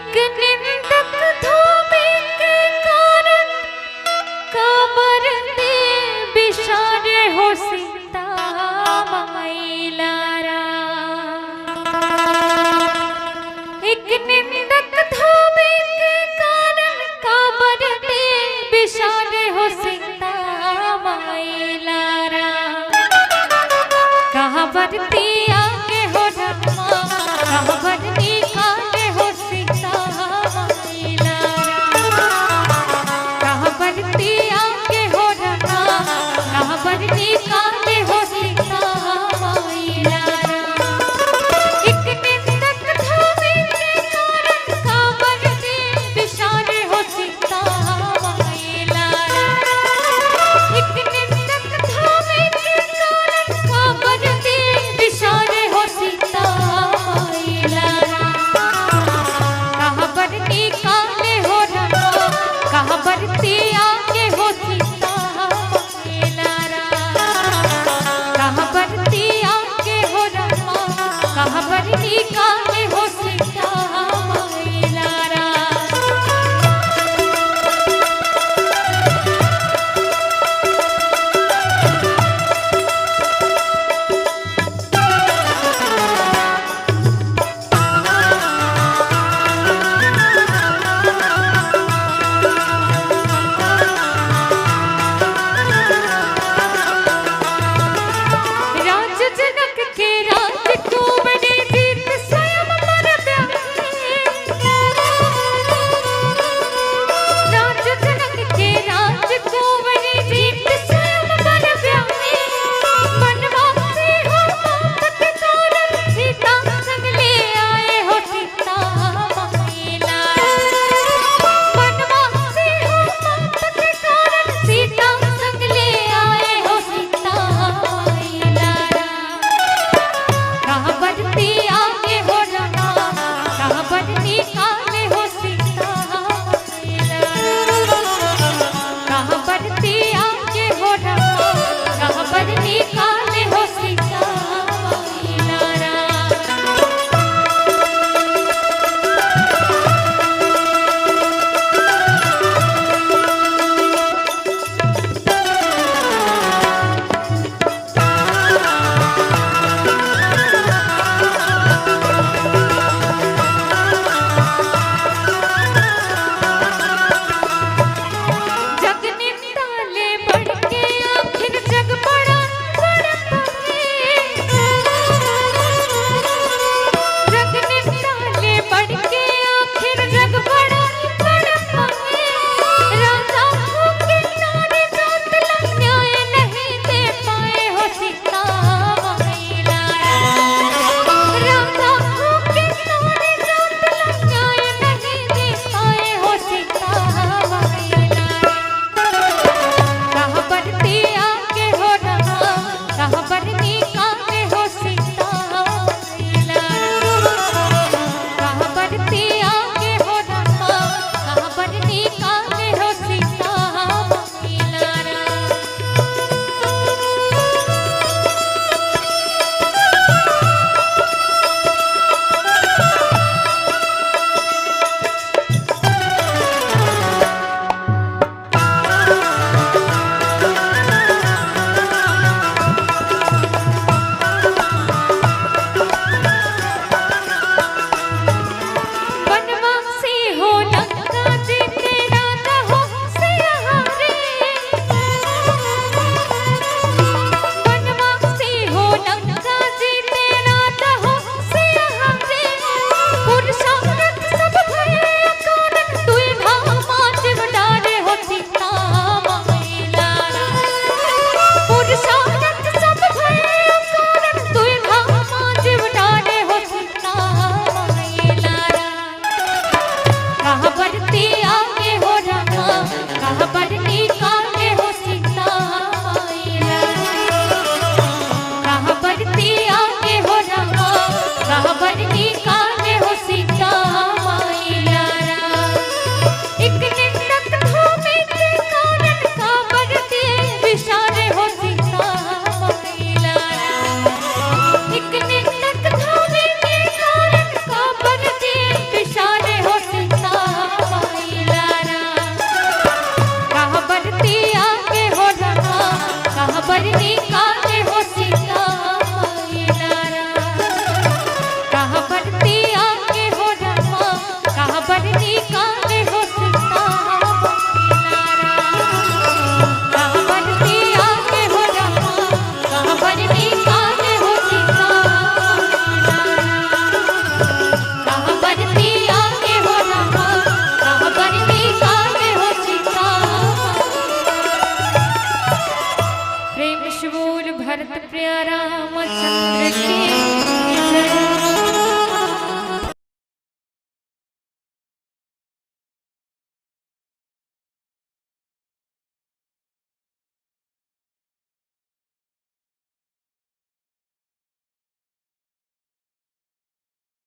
एक निंदक धोबी के कारण कबर दे बिशारे हो सीता माइलारा। एक निंदक धोबी के कारण कबर दे बिशारे हो सीता माइलारा। कहाँ बरती आगे हो धर्मा, कहाँ बरती आगे हो सीता माइलारा। कहाँ बरती आगे हो धर्मा, कहाँ बरती आगे हो सीता माइलारा। एक निंदक धोबी के कारण कबर दे बिशारे हो सीता माइलारा। एक निंदक धोबी के कारण कबर दे बिशारे हो सीता माइलारा। कहाँ बरती काले हो रमा, कहाँ बरती आगे हो सीता माइलारा। कहाँ बरती आगे हो रमा, कहाँ बरती